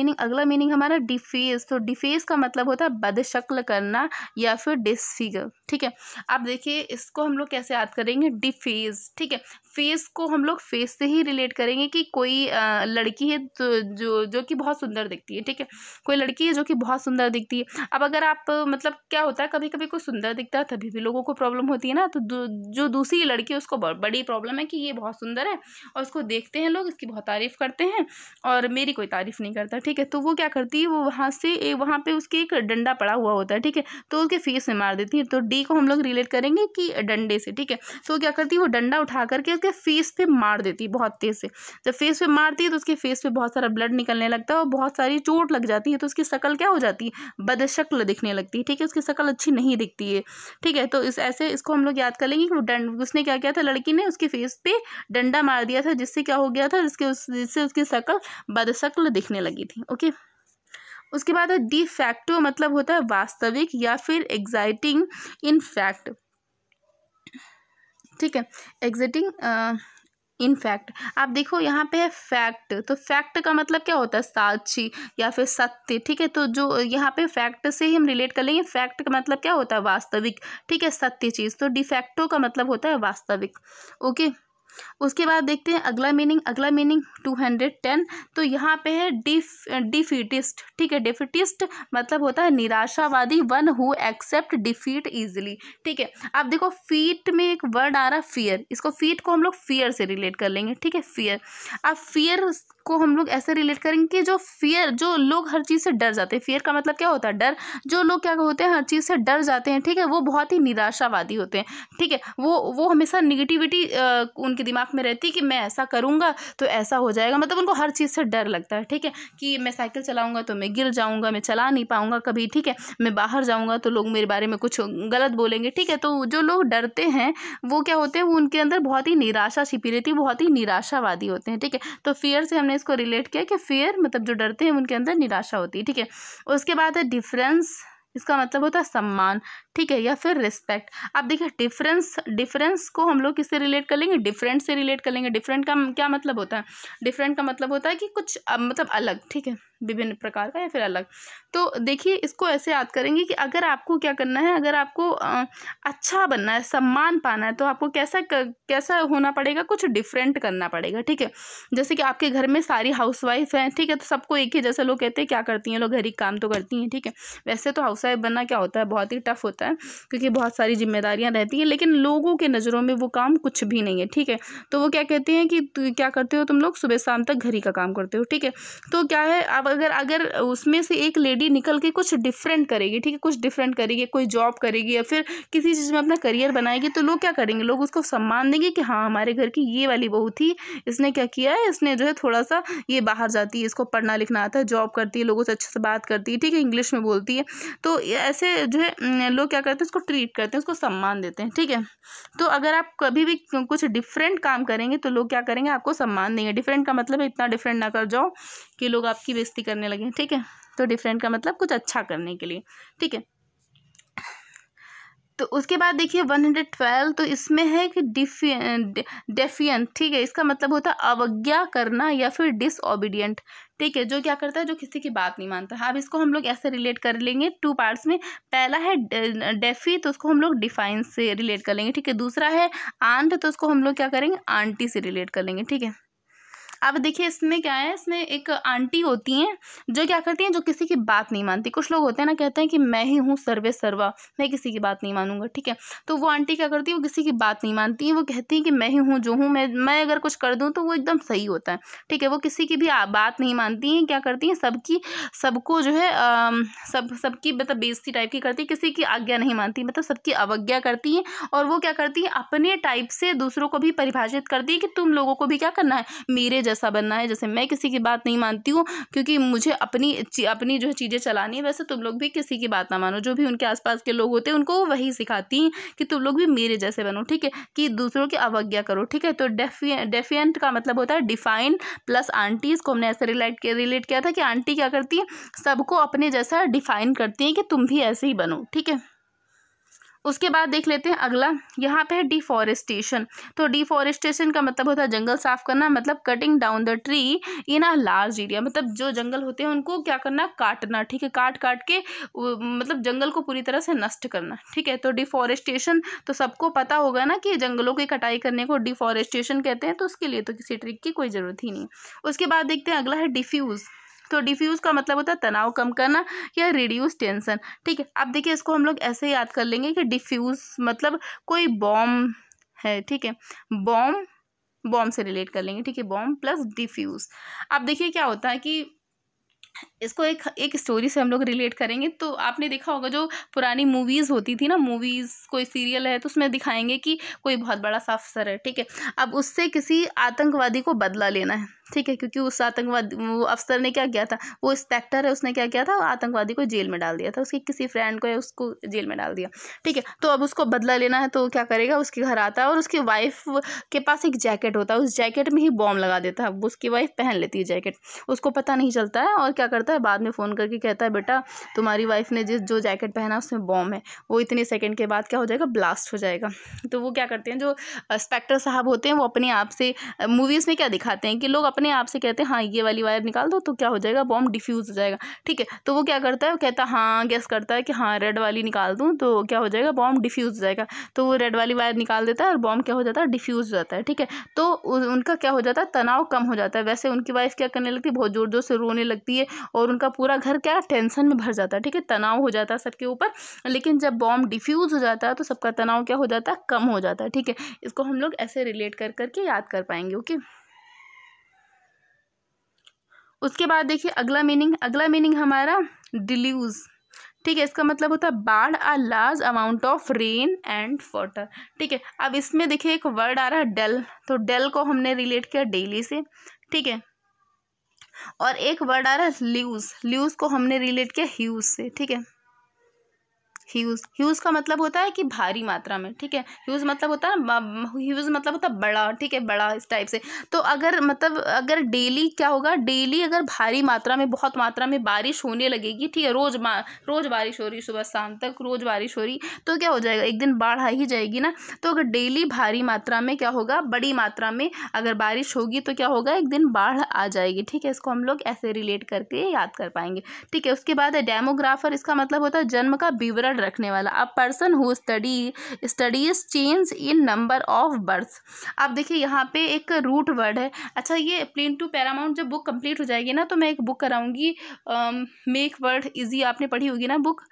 मीनिंग हमारा डिफेस। तो डिफेस का मतलब होता है बदशक्ल करना या फिर डिसफिगर, ठीक है। अब देखिए इसको हम लोग कैसे याद करेंगे, डिफेस, ठीक है। फेस को हम लोग फेस से ही रिलेट करेंगे कि कोई लड़की है तो जो कि बहुत सुंदर दिखती है, ठीक है। कोई लड़की है जो कि बहुत सुंदर दिखती है। अब अगर आप मतलब क्या होता है, कभी कभी कोई सुंदर दिखता है तभी भी लोगों को प्रॉब्लम होती है ना, तो जो दूसरी लड़की है उसको बड़ी प्रॉब्लम है कि ये बहुत सुंदर है और उसको देखते हैं लोग, इसकी बहुत तारीफ करते हैं और मेरी कोई तारीफ नहीं करता, ठीक है। तो वो क्या करती है, वो वहाँ पे उसके एक डंडा पड़ा हुआ होता है, ठीक है, तो उसके फेस में मार देती है। तो डी को हम लोग रिलेट करेंगे कि डंडे से, ठीक है। तो क्या करती है, वो डंडा उठा करके उसके फेस पे मार देती है बहुत तेज से। जब फेस पे मारती है तो उसके फेस पे बहुत सारा ब्लड निकलने लगता है और बहुत सारी चोट लग जाती है। तो उसकी शक्ल क्या हो जाती है, बदशक्ल दिखने लगती है, ठीक है। उसकी शक्ल अच्छी नहीं दिखती है, ठीक है। तो इसको हम लोग याद कर लेंगे कि उसने क्या किया था, लड़की ने उसके फेस पे डंडा मार दिया था, जिससे क्या हो गया था, जिससे उसकी शक्ल बदशक्ल दिखने लगी थी, ओके। उसके बाद डी फैक्टो मतलब होता है वास्तविक या फिर एग्जाइटिंग इन फैक्ट, ठीक है, एग्जिटिंग इन फैक्ट। आप देखो यहाँ पे है फैक्ट, तो फैक्ट का मतलब क्या होता है, साक्षी या फिर सत्य, ठीक है। तो जो यहाँ पे फैक्ट से ही हम रिलेट कर लेंगे, फैक्ट का मतलब क्या होता है, वास्तविक, ठीक है, सत्य चीज़। तो डिफैक्टो का मतलब होता है वास्तविक, ओके। उसके बाद देखते हैं अगला मीनिंग 210। तो यहाँ पे है डिफीटिस्ट, ठीक है। डिफीटिस्ट मतलब होता है निराशावादी, one who accept defeat easily, ठीक है। अब देखो फीट में एक वर्ड आ रहा है फियर, इसको फीट को हम लोग फियर से रिलेट कर लेंगे, ठीक है, फियर। अब फियर को हम लोग ऐसे रिलेट करेंगे कि जो लोग हर चीज़ से डर जाते हैं, फियर का मतलब क्या होता है, डर। जो लोग क्या होते हैं, हर चीज़ से डर जाते हैं, ठीक है, वो बहुत ही निराशावादी होते हैं, ठीक है। वो हमेशा निगेटिविटी उनके दिमाग में रहती है कि मैं ऐसा करूँगा तो ऐसा हो जाएगा, मतलब उनको हर चीज़ से डर लगता है, ठीक है, कि मैं साइकिल चलाऊँगा तो मैं गिर जाऊँगा, मैं चला नहीं पाऊँगा कभी, ठीक है, मैं बाहर जाऊँगा तो लोग मेरे बारे में कुछ गलत बोलेंगे, ठीक है। तो जो लोग डरते हैं वो क्या होते हैं, वो उनके अंदर बहुत ही निराशा छिपी रहती है, बहुत ही निराशावादी होते हैं, ठीक है। तो फियर से हमने इसको रिलेट किया कि फियर मतलब जो डरते हैं उनके अंदर निराशा होती है, ठीक है। उसके बाद है डिफरेंस, इसका मतलब होता है सम्मान, ठीक है, या फिर रिस्पेक्ट। अब देखिए डिफरेंस को हम लोग किससे रिलेट कर लेंगे, डिफरेंट से रिलेट कर लेंगे। डिफरेंट का क्या मतलब होता है, डिफरेंट का मतलब होता है कि कुछ मतलब अलग, ठीक है, विभिन्न प्रकार का या फिर अलग। तो देखिए इसको ऐसे याद करेंगे कि अगर आपको क्या करना है, अगर आपको अच्छा बनना है, सम्मान पाना है, तो आपको कैसा होना पड़ेगा, कुछ डिफरेंट करना पड़ेगा, ठीक है। जैसे कि आपके घर में सारी हाउसवाइफ हैं, ठीक है, तो सबको एक ही जैसे लोग कहते हैं क्या करती हैं, लोग घर ही काम तो करती हैं, ठीक है। वैसे तो हाउसवाइफ बनना क्या होता है, बहुत ही टफ होता है, क्योंकि बहुत सारी जिम्मेदारियां रहती हैं, लेकिन लोगों के नज़रों में वो काम कुछ भी नहीं है, ठीक है। तो वो क्या कहते हैं कि क्या करते हो तुम लोग, सुबह शाम तक घर ही का काम करते हो, ठीक है। तो क्या है, अब अगर उसमें से एक लेडी निकल के कुछ डिफरेंट करेगी, ठीक है, कुछ डिफरेंट करेगी, कोई जॉब करेगी या फिर किसी चीज़ में अपना करियर बनाएगी, तो लोग क्या करेंगे, लोग उसको सम्मान देंगे कि हाँ हमारे घर की ये वाली बहू थी, इसने क्या किया है, इसने जो है थोड़ा सा ये बाहर जाती है, इसको पढ़ना लिखना आता है, जॉब करती है, लोगों से अच्छे से बात करती है, ठीक है, इंग्लिश में बोलती है। तो ऐसे जो है लोग क्या करते हैं, उसको ट्रीट करते हैं, उसको सम्मान देते हैं, ठीक है। तो अगर आप कभी भी कुछ डिफरेंट काम करेंगे तो लोग क्या करेंगे, आपको सम्मान देंगे। डिफरेंट का मतलब है इतना डिफरेंट ना कर जाओ कि लोग आपकी बेइज्जती करने लगे, ठीक है। तो डिफरेंट का मतलब कुछ अच्छा करने के लिए, ठीक है। तो उसके बाद देखिए 112, तो इसमें है कि डेफिएंट, ठीक है, इसका मतलब होता है अवज्ञा करना या फिर डिसओबीडियंट, ठीक है, जो क्या करता है, जो किसी की बात नहीं मानता। अब इसको हम लोग ऐसे रिलेट कर लेंगे 2 पार्ट्स में। पहला है डेफी, तो उसको हम लोग डिफाइन से रिलेट कर लेंगे, ठीक है। दूसरा है आंट, तो उसको हम लोग क्या करेंगे, आंटी से रिलेट कर लेंगे, ठीक है। अब देखिए इसमें क्या है, इसमें एक आंटी होती हैं जो क्या करती हैं, जो किसी की बात नहीं मानती। कुछ लोग होते हैं ना, कहते हैं कि मैं ही हूँ सर्वे सर्वा, मैं किसी की बात नहीं मानूंगा, ठीक है। तो वो आंटी क्या करती है, वो किसी की बात नहीं मानती है, वो कहती है कि मैं ही हूँ जो हूँ, मैं अगर कुछ कर दूँ तो वो एकदम सही होता है, ठीक है। वो किसी की भी बात नहीं मानती हैं, क्या करती हैं, सबको जो है सबकी मतलब बेइज्जती टाइप की करती है, किसी की आज्ञा नहीं मानती, मतलब सबकी अवज्ञा करती है। और वो क्या करती है, अपने टाइप से दूसरों को भी परिभाषित करती है कि तुम लोगों को भी क्या करना है, मेरे जैसा बनना है। जैसे मैं किसी की बात नहीं मानती हूँ क्योंकि मुझे अपनी जो है चीज़ें चलानी है, वैसे तुम लोग भी किसी की बात ना मानो। जो भी उनके आसपास के लोग होते हैं उनको वो वही सिखाती हैं कि तुम लोग भी मेरे जैसे बनो, ठीक है, कि दूसरों की अवज्ञा करो, ठीक है। तो डेफिएंट का मतलब होता है डिफाइन प्लस आंटी। इसको हमने ऐसे रिलेट किया था कि आंटी क्या करती है, सबको अपने जैसा डिफाइन करती है कि तुम भी ऐसे ही बनो, ठीक है। उसके बाद देख लेते हैं अगला, यहाँ पे है डिफॉरेस्टेशन। तो डिफॉरेस्टेशन का मतलब होता है जंगल साफ करना, मतलब cutting down the tree in a large area, मतलब जो जंगल होते हैं उनको क्या करना, काटना, ठीक है। काट के मतलब जंगल को पूरी तरह से नष्ट करना, ठीक है। तो डिफॉरेस्टेशन तो सबको पता होगा ना कि जंगलों की कटाई करने को डिफॉरेस्टेशन कहते हैं, तो उसके लिए तो किसी ट्रिक की कोई ज़रूरत ही नहीं। उसके बाद देखते हैं अगला है डिफ्यूज़। तो डिफ्यूज़ का मतलब होता है तनाव कम करना या रिड्यूस टेंशन, ठीक है। अब देखिए इसको हम लोग ऐसे याद कर लेंगे कि डिफ्यूज़ मतलब कोई बॉम्ब है, ठीक है, बॉम्ब से रिलेट कर लेंगे, ठीक है, बॉम्ब प्लस डिफ्यूज़। अब देखिए क्या होता है कि इसको एक स्टोरी से हम लोग रिलेट करेंगे। तो आपने देखा होगा जो पुरानी मूवीज़ होती थी ना, मूवीज़ कोई सीरियल है तो उसमें दिखाएंगे कि कोई बहुत बड़ा सा अफसर है, ठीक है। अब उससे किसी आतंकवादी को बदला लेना है, ठीक है, क्योंकि उस आतंकवादी वो अफसर ने क्या किया था, वो इंस्पेक्टर है, उसने क्या किया था, आतंकवादी को जेल में डाल दिया था, उसके किसी फ्रेंड को या उसको जेल में डाल दिया, ठीक है। तो अब उसको बदला लेना है तो क्या करेगा, उसके घर आता है और उसकी वाइफ के पास एक जैकेट होता है, उस जैकेट में ही बॉम्ब लगा देता है। अब उसकी वाइफ पहन लेती है जैकेट, उसको पता नहीं चलता है, और क्या करता है, बाद में फ़ोन करके कहता है बेटा तुम्हारी वाइफ ने जो जैकेट पहना उसमें बॉम्ब है, वो इतने सेकंड के बाद क्या हो जाएगा, ब्लास्ट हो जाएगा। तो वो क्या करते हैं, जो इंस्पेक्टर साहब होते हैं वो अपने आप से, मूवीज़ में क्या दिखाते हैं कि लोग अपने आप से कहते हैं हाँ ये वाली वायर निकाल दो तो क्या हो जाएगा, बॉम्ब डिफ्यूज़ हो जाएगा, ठीक है। तो वो क्या करता है, वो कहता है हाँ, गेस करता है कि हाँ रेड वाली निकाल दूँ तो क्या हो जाएगा, बॉम्ब डिफ्यूज़ हो जाएगा। तो वो रेड वाली वायर निकाल देता है और बॉम्ब क्या हो जाता है, डिफ्यूज़ हो जाता है, ठीक है। तो उनका क्या हो जाता है, तनाव कम हो जाता है। वैसे उनकी वाइफ क्या करने लगती है, बहुत ज़ोर ज़ोर से रोने लगती है और उनका पूरा घर क्या टेंशन में भर जाता है, ठीक है, तनाव हो जाता है सबके ऊपर। लेकिन जब बॉम्ब डिफ्यूज़ हो जाता है तो सबका तनाव क्या हो जाता है, कम हो जाता है, ठीक है। इसको हम लोग ऐसे रिलेट करके याद कर पाएंगे, ओके। उसके बाद देखिए अगला मीनिंग हमारा डिल्यूज, ठीक है। इसका मतलब होता है बाढ़, a large amount of rain and water, ठीक है। अब इसमें देखिए एक वर्ड आ रहा है डेल, तो डेल को हमने रिलेट किया डेली से, ठीक है। और एक वर्ड आ रहा है ल्यूज को हमने रिलेट किया ह्यूज से, ठीक है। ह्यूज का मतलब होता है कि भारी मात्रा में, ठीक है। ह्यूज मतलब होता है बड़ा, ठीक है, बड़ा, इस टाइप से। तो अगर डेली क्या होगा, डेली अगर भारी मात्रा में, बहुत मात्रा में बारिश होने लगेगी, ठीक है, रोज बारिश हो रही, सुबह शाम तक रोज बारिश हो रही, तो क्या हो जाएगा, एक दिन बाढ़ आ ही जाएगी ना। तो अगर डेली भारी मात्रा में क्या होगा, बड़ी मात्रा में अगर बारिश होगी तो क्या होगा, एक दिन बाढ़ आ जाएगी, ठीक है। इसको हम लोग ऐसे रिलेट करके याद कर पाएंगे, ठीक है। उसके बाद है डेमोग्राफर। इसका मतलब होता है जन्म का विवरण रखने वाला, a person who studies change in number of births. अब देखिए यहाँ पे एक रूट वर्ड है। अच्छा, ये प्लेन टू पैरामाउंट जब बुक कंप्लीट हो जाएगी ना तो मैं एक बुक कराऊंगी, मेक वर्ड इजी, आपने पढ़ी होगी ना बुक।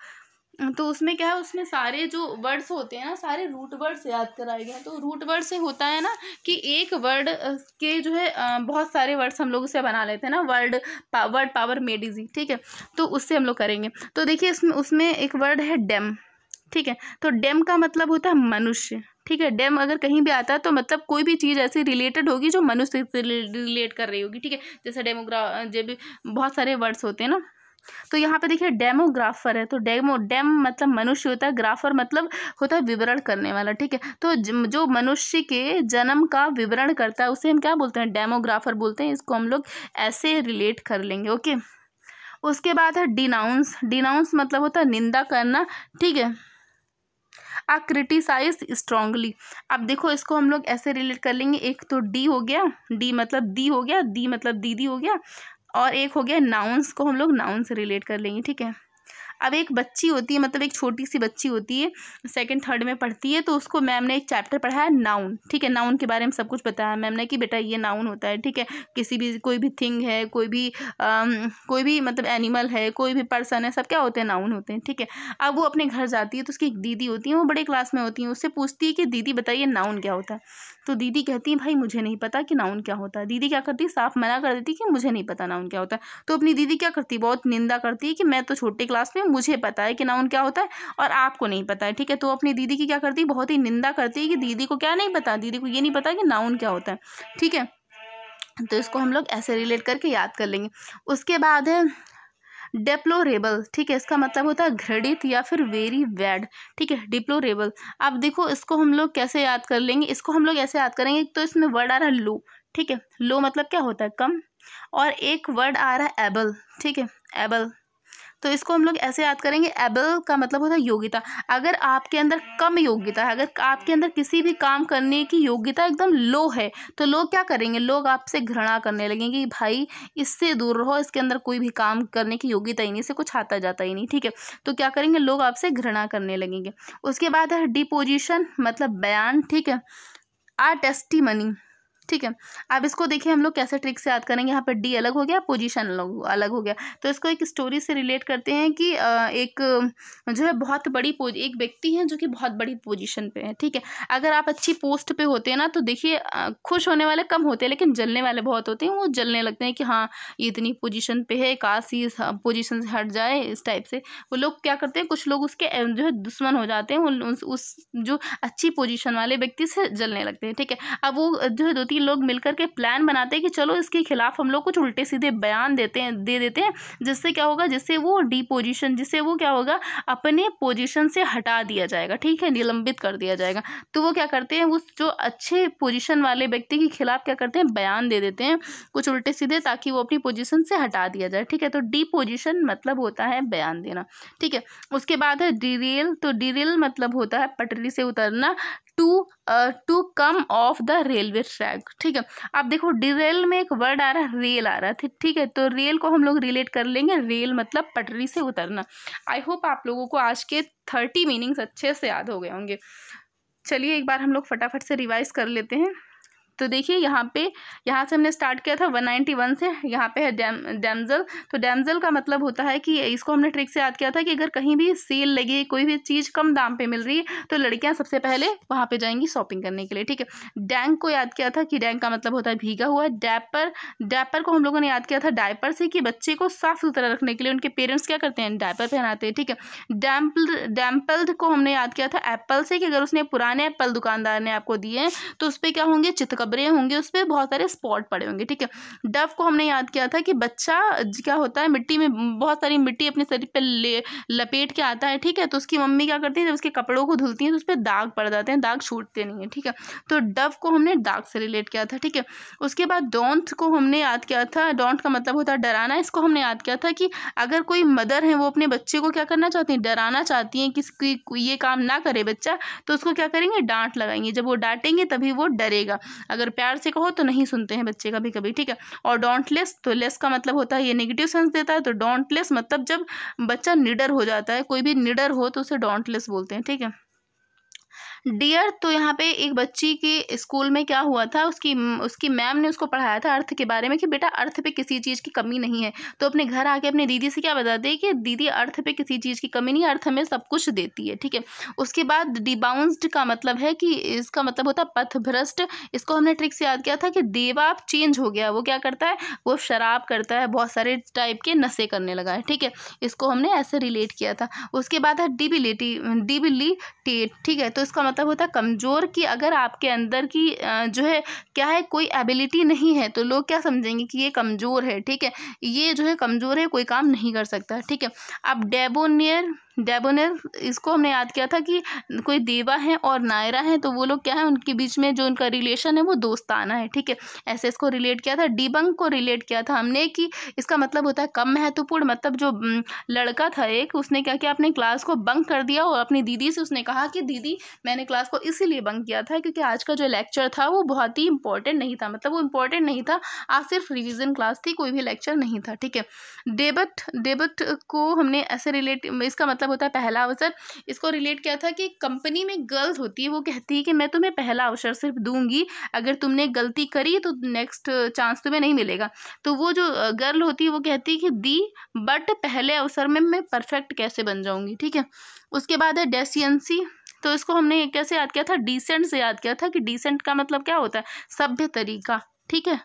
तो उसमें क्या है, उसमें सारे जो वर्ड्स होते हैं ना, सारे रूट वर्ड से याद कराए गए हैं। तो रूट वर्ड से होता है ना कि एक वर्ड के जो है बहुत सारे वर्ड्स हम लोग उससे बना लेते हैं ना, वर्ड पावर मेड इजी, ठीक है। तो उससे हम लोग करेंगे। तो देखिए उसमें एक वर्ड है डेम, ठीक है। तो डेम का मतलब होता है मनुष्य, ठीक है। डेम अगर कहीं भी आता है तो मतलब कोई भी चीज़ ऐसी रिलेटेड होगी जो मनुष्य से रिलेट कर रही होगी, ठीक है। जैसे जब बहुत सारे वर्ड्स होते हैं ना, तो यहाँ पे देखिए डेमोग्राफर है, तो डेम मतलब मनुष्य होता है, ग्राफर मतलब होता है विवरण करने वाला, ठीक है। तो जो मनुष्य के जन्म का विवरण करता है उसे हम क्या बोलते हैं, डेमोग्राफर बोलते हैं। इसको हम लोग ऐसे रिलेट कर लेंगे, ओके। उसके बाद है डिनाउंस मतलब होता है निंदा करना, ठीक है। आ क्रिटिसाइज स्ट्रांगली। अब देखो इसको हम लोग ऐसे रिलेट कर लेंगे, एक तो डी हो गया, डी मतलब दी हो गया, दी मतलब दीदी हो गया, और एक हो गया नाउन्स को हम लोग नाउन से रिलेट कर लेंगे, ठीक है। अब एक बच्ची होती है, मतलब एक छोटी सी बच्ची होती है, सेकंड थर्ड में पढ़ती है, तो उसको मैम ने एक चैप्टर पढ़ाया नाउन, ठीक है। नाउन के बारे में सब कुछ बताया मैम ने कि बेटा ये नाउन होता है, ठीक है। किसी भी कोई भी थिंग है, कोई भी मतलब एनिमल है, कोई भी पर्सन है, सब क्या होते हैं, नाउन होते हैं, ठीक है। अब वो अपने घर जाती है तो उसकी एक दीदी होती है, वो बड़े क्लास में होती है, उससे पूछती है कि दीदी बताइए नाउन क्या होता है। तो दीदी कहती है भाई मुझे नहीं पता कि नाउन क्या होता है। दीदी क्या करती है, साफ मना कर देती है कि मुझे नहीं पता नाउन क्या होता है। तो अपनी दीदी क्या करती है, बहुत निंदा करती है कि मैं तो छोटे क्लास में, मुझे पता है कि नाउन क्या होता है और आपको नहीं पता है, ठीक है। तो अपनी दीदी की क्या करती है, बहुत ही निंदा करती है कि दीदी को क्या नहीं पता, दीदी को ये नहीं पता कि नाउन क्या होता है, ठीक है। तो इसको हम लोग ऐसे रिलेट करके याद कर लेंगे। उसके बाद है डिप्लोरेबल, ठीक है। इसका मतलब होता है घृणित या फिर वेरी बैड, ठीक है, डिप्लोरेबल। अब देखो इसको हम लोग कैसे याद कर लेंगे, इसको हम लोग ऐसे याद करेंगे, तो इसमें वर्ड आ रहा है लो, ठीक है। लो मतलब क्या होता है, कम, और एक वर्ड आ रहा है एबल, ठीक है, एबल। तो इसको हम लोग ऐसे याद करेंगे, एबल का मतलब होता है योग्यता। अगर आपके अंदर कम योग्यता है, अगर आपके अंदर किसी भी काम करने की योग्यता एकदम लो है, तो लोग क्या करेंगे, लोग आपसे घृणा करने लगेंगे कि भाई इससे दूर रहो, इसके अंदर कोई भी काम करने की योग्यता ही नहीं, इसे कुछ आता जाता ही नहीं, ठीक है। तो क्या करेंगे, लोग आपसे घृणा करने लगेंगे। उसके बाद है डिपोजिशन, मतलब बयान, ठीक है, आ टेस्टिमनी, ठीक है। अब इसको देखिए हम लोग कैसे ट्रिक से याद करेंगे। यहाँ पर डी अलग हो गया, पोजीशन अलग हो गया। तो इसको एक स्टोरी से रिलेट करते हैं कि एक जो है बहुत बड़ी एक व्यक्ति है जो कि बहुत बड़ी पोजीशन पे है, ठीक है। अगर आप अच्छी पोस्ट पे होते हैं ना, तो देखिए खुश होने वाले कम होते हैं, लेकिन जलने वाले बहुत होते हैं। वो जलने लगते हैं कि हाँ ये इतनी पोजीशन पे है, काश ये पोजीशन से हट जाए, इस टाइप से वो लोग क्या करते हैं, कुछ लोग उसके जो है दुश्मन हो जाते हैं, उस जो अच्छी पोजीशन वाले व्यक्ति से जलने लगते हैं, ठीक है। अब वो जो है 2-3 लोग मिलकर के प्लान बनाते हैं कि चलो इसके खिलाफ हम लोग कुछ उल्टे सीधे बयान दे देते हैं, जिससे क्या होगा, जिससे वो डिपोजिशन, जिससे वो क्या होगा, अपने पोजीशन से हटा दिया जाएगा, ठीक है, निलंबित कर दिया जाएगा। तो वो क्या करते हैं, उस जो अच्छे पोजीशन वाले व्यक्ति के खिलाफ क्या करते हैं, बयान दे देते हैं कुछ उल्टे सीधे, ताकि वो अपनी पोजीशन से हटा दिया जाए, ठीक है। तो डिपोजिशन मतलब होता है बयान देना, ठीक है। उसके बाद है डिरेल। तो डिरेल मतलब होता है पटरी से उतरना, to come off the railway track, ठीक है। अब देखो डिरेल में एक वर्ड आ रहा है, रेल आ रहा है, ठीक है। तो रेल को हम लोग रिलेट कर लेंगे, रेल मतलब पटरी से उतरना। आई होप आप लोगों को आज के 30 मीनिंग्स अच्छे से याद हो गए होंगे। चलिए एक बार हम लोग फटाफट से रिवाइज कर लेते हैं। तो देखिए यहाँ से हमने स्टार्ट किया था 191 से, यहाँ पे है डैमजल। तो डैमजल का मतलब होता है कि इसको हमने ट्रिक से याद किया था कि अगर कहीं भी सेल लगे, कोई भी चीज़ कम दाम पे मिल रही है, तो लड़कियाँ सबसे पहले वहाँ पे जाएंगी शॉपिंग करने के लिए, ठीक है। डैंक को याद किया था कि डैंक का मतलब होता है भीगा हुआ। डैपर को हम लोगों ने याद किया था डायपर से, कि बच्चे को साफ सुथरा रखने के लिए उनके पेरेंट्स क्या करते हैं, डायपर पहनाते हैं, ठीक है। डैम्पल्ड को हमने याद किया था एप्पल से, कि अगर उसने पुराने एप्पल दुकानदार ने आपको दिए हैं तो उस पर क्या होंगे, चितकबरे होंगे, उस पर बहुत सारे स्पॉट पड़े होंगे, ठीक है। डव को हमने याद किया था कि बच्चा क्या होता है, मिट्टी में बहुत सारी मिट्टी अपने शरीर पे लपेट के आता है, ठीक है। तो उसकी मम्मी क्या करती है, जब उसके कपड़ों को धुलती है तो उस पर दाग पड़ जाते हैं, दाग छूटते नहीं है, ठीक है। तो डव को हमने दाग से रिलेट किया था, ठीक है। उसके बाद डोंट को हमने याद किया था, डोंट का मतलब होता है डराना। इसको हमने याद किया था कि अगर कोई मदर है वो अपने बच्चे को क्या करना चाहती है, डराना चाहती हैं कि ये काम ना करे बच्चा, तो उसको क्या करेंगे, डांट लगाएंगे। जब वो डांटेंगे तभी वो डरेगा, अगर प्यार से कहो तो नहीं सुनते हैं बच्चे कभी कभी, ठीक है। और डोंट लेस, तो लेस का मतलब होता है ये नेगेटिव सेंस देता है, तो डोंट लेस मतलब जब बच्चा निडर हो जाता है, कोई भी निडर हो तो उसे डोंट लेस बोलते हैं, ठीक है। डियर, तो यहाँ पे एक बच्ची की स्कूल में क्या हुआ था, उसकी मैम ने उसको पढ़ाया था अर्थ के बारे में कि बेटा अर्थ पे किसी चीज़ की कमी नहीं है। तो अपने घर आके अपनी दीदी से क्या बताते हैं कि दीदी अर्थ पे किसी चीज़ की कमी नहीं है, अर्थ हमें सब कुछ देती है, ठीक है। उसके बाद डिबाउंस्ड का मतलब है कि इसका मतलब होता है पथभ्रष्ट। इसको हमने ट्रिक से याद किया था कि देवा चेंज हो गया, वो क्या करता है, वो शराब करता है, बहुत सारे टाइप के नशे करने लगा है, ठीक है। इसको हमने ऐसे रिलेट किया था। उसके बाद है डिबिलिटेट, ठीक है। तो इसका मतलब होता है कमज़ोर, कि अगर आपके अंदर की जो है क्या है, कोई एबिलिटी नहीं है, तो लोग क्या समझेंगे कि ये कमज़ोर है, ठीक है, ये जो है कमज़ोर है, कोई काम नहीं कर सकता, ठीक है। अब डेबोनियर डेबोनेर, इसको हमने याद किया था कि कोई देवा है और नायरा है, तो वो लोग क्या है, उनके बीच में जो उनका रिलेशन है वो दोस्ताना है, ठीक है। ऐसे इसको रिलेट किया था। डिबंक को रिलेट किया था हमने कि इसका मतलब होता है कम महत्वपूर्ण, मतलब जो लड़का था एक, उसने क्या किया, अपने क्लास को बंक कर दिया और अपनी दीदी से उसने कहा कि दीदी मैंने क्लास को इसीलिए बंक किया था क्योंकि आज का जो लेक्चर था वो बहुत ही इंपॉर्टेंट नहीं था, मतलब वो इंपॉर्टेंट नहीं था, आज सिर्फ रिविजन क्लास थी, कोई भी लेक्चर नहीं था, ठीक है। डेबट को हमने ऐसे रिलेट, इसका मतलब होता है पहला अवसर। इसको रिलेट किया था कि कंपनी में गर्ल्स होती है, वो कहती है कि मैं तुम्हें पहला अवसर सिर्फ दूंगी, अगर तुमने गलती करी तो नेक्स्ट चांस तुम्हें नहीं मिलेगा। तो वो जो गर्ल होती है वो कहती है कि दी बट पहले अवसर में मैं परफेक्ट कैसे बन जाऊंगी, ठीक है। उसके बाद है डेसियंसी, तो इसको हमने कैसे याद किया था, डिसेंट से याद किया था कि डिसेंट का मतलब क्या होता है, सभ्य तरीका, ठीक है।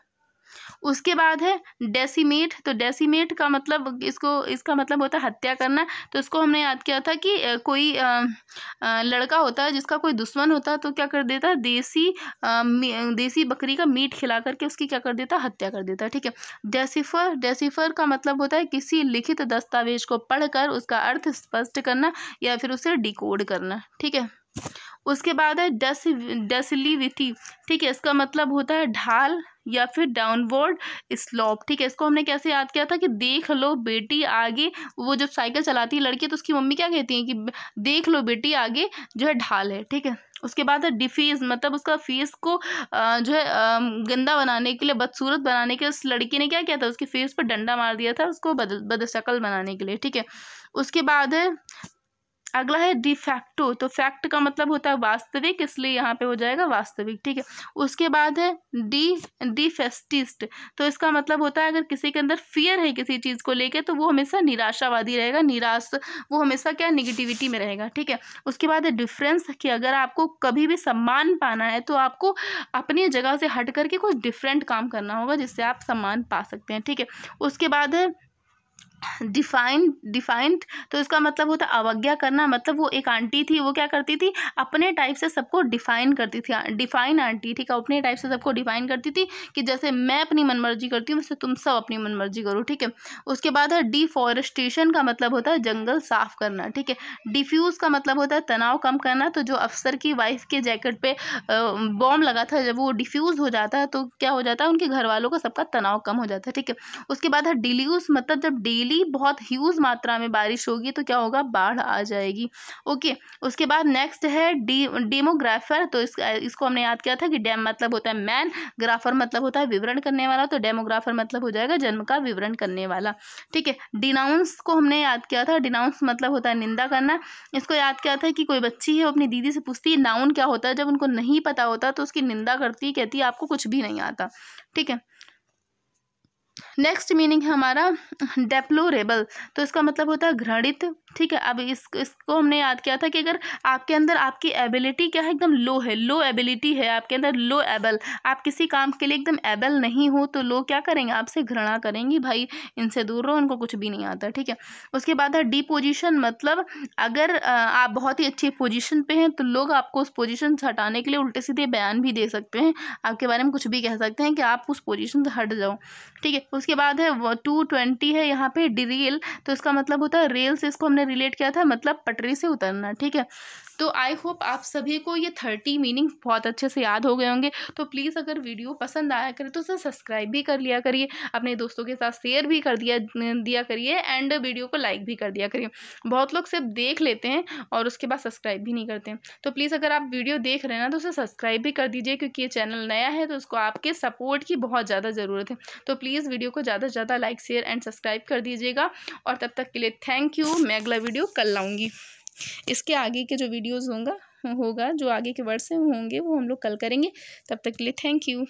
उसके बाद है डेसिमेट, तो डेसिमेट का मतलब इसका मतलब होता है हत्या करना। तो इसको हमने याद किया था कि कोई लड़का होता है जिसका कोई दुश्मन होता है तो क्या कर देता है, देसी बकरी का मीट खिला करके उसकी क्या कर देता है, हत्या कर देता है, ठीक है। डेसिफर का मतलब होता है किसी लिखित दस्तावेज को पढ़कर उसका अर्थ स्पष्ट करना या फिर उसे डिकोड करना, ठीक है। उसके बाद है डेसिलिविटी, ठीक है, इसका मतलब होता है ढाल या फिर डाउनवर्ड स्लोप, ठीक है। इसको हमने कैसे याद किया था कि देख लो बेटी आगे, वो जब साइकिल चलाती है लड़की तो उसकी मम्मी क्या कहती है कि देख लो बेटी आगे जो है ढाल है, ठीक है। उसके बाद है डिफेस, मतलब उसका फेस को जो है गंदा बनाने के लिए, बदसूरत बनाने के लिए उस लड़की ने क्या किया था, उसके फेस पर डंडा मार दिया था उसको बदशक्ल बनाने के लिए, ठीक है। उसके बाद है अगला है डिफैक्टो, तो फैक्ट का मतलब होता है वास्तविक, इसलिए यहाँ पे हो जाएगा वास्तविक, ठीक है। उसके बाद है डिफेस्टिस्ट, तो इसका मतलब होता है अगर किसी के अंदर फियर है किसी चीज़ को लेके तो वो हमेशा निराशावादी रहेगा, वो हमेशा क्या निगेटिविटी में रहेगा, ठीक है। उसके बाद है डिफरेंस, कि अगर आपको कभी भी सम्मान पाना है तो आपको अपनी जगह से हट करके कुछ डिफरेंट काम करना होगा जिससे आप सम्मान पा सकते हैं, ठीक है। उसके बाद है डिफाइंड, तो इसका मतलब होता है अवज्ञा करना, मतलब वो एक आंटी थी, वो क्या करती थी, अपने टाइप से सबको डिफाइन करती थी, डिफाइन आंटी, ठीक है, अपने टाइप से सबको डिफाइन करती थी कि जैसे मैं अपनी मनमर्जी करती हूँ वैसे तुम सब अपनी मनमर्जी करो, ठीक है। उसके बाद है डिफॉरेस्टेशन का मतलब होता है जंगल साफ करना, ठीक है। डिफ्यूज का मतलब होता है तनाव कम करना, तो जो अफसर की वाइफ के जैकेट पे बॉम्ब लगा था, जब वो डिफ्यूज हो जाता है तो क्या हो जाता है, उनके घर वालों का सबका तनाव कम हो जाता है, ठीक है। उसके बाद है डिल्यूज, मतलब जब डेली बहुत ह्यूज मात्रा में बारिश होगी तो क्या होगा, बाढ़ आ जाएगी, ओके। उसके बाद नेक्स्ट है डेमोग्राफर, तो इसको हमने याद किया था कि डेम मतलब होता है मैन, ग्राफर मतलब होता है विवरण करने वाला, तो डेमोग्राफर मतलब हो जाएगा जन्म का विवरण करने वाला, ठीक है। डिनाउंस को हमने याद किया था, डिनाउंस मतलब होता है निंदा करना। इसको याद किया था कि कोई बच्ची है अपनी दीदी से पूछती है नाउन क्या होता है, जब उनको नहीं पता होता तो उसकी निंदा करती है, कहती है आपको कुछ भी नहीं आता, ठीक है। नेक्स्ट मीनिंग है हमारा डेप्लोरेबल, तो इसका मतलब होता है घृणित, ठीक है। अब इसको हमने याद किया था कि अगर आपके अंदर आपकी एबिलिटी क्या है, एकदम लो है, लो एबिलिटी है आपके अंदर, लो एबल, आप किसी काम के लिए एकदम एबल नहीं हो तो लोग क्या करेंगे, आपसे घृणा करेंगी, भाई इनसे दूर रहो, इनको कुछ भी नहीं आता, ठीक है। उसके बाद है डिपोजिशन, मतलब अगर आप बहुत ही अच्छी पोजीशन पे हैं तो लोग आपको उस पोजीशन से हटाने के लिए उल्टे सीधे बयान भी दे सकते हैं, आपके बारे में कुछ भी कह सकते हैं कि आप उस पोजीशन से हट जाओ, ठीक है। उसके बाद है 220 है यहाँ पे डिरेल, तो इसका मतलब होता है रेल से इसको हमने रिलेट किया था, मतलब पटरी से उतरना, ठीक है। तो आई होप आप सभी को ये 30 मीनिंग बहुत अच्छे से याद हो गए होंगे। तो प्लीज़ अगर वीडियो पसंद आया करे तो उसे सब्सक्राइब भी कर लिया करिए, अपने दोस्तों के साथ शेयर भी कर दिया करिए एंड वीडियो को लाइक भी कर दिया करिए। बहुत लोग सिर्फ देख लेते हैं और उसके बाद सब्सक्राइब भी नहीं करते हैं। तो प्लीज़ अगर आप वीडियो देख रहे हैं ना तो उसे सब्सक्राइब भी कर दीजिए, क्योंकि ये चैनल नया है तो उसको आपके सपोर्ट की बहुत ज़्यादा ज़रूरत है। तो प्लीज़ वीडियो को ज़्यादा से ज़्यादा लाइक शेयर एंड सब्सक्राइब कर दीजिएगा। और तब तक के लिए थैंक यू। मैं अगला वीडियो कल लाऊंगी। इसके आगे के जो वीडियोज़ होगा जो आगे के वर्ड्स हैं होंगे वो हम लोग कल करेंगे। तब तक के लिए थैंक यू।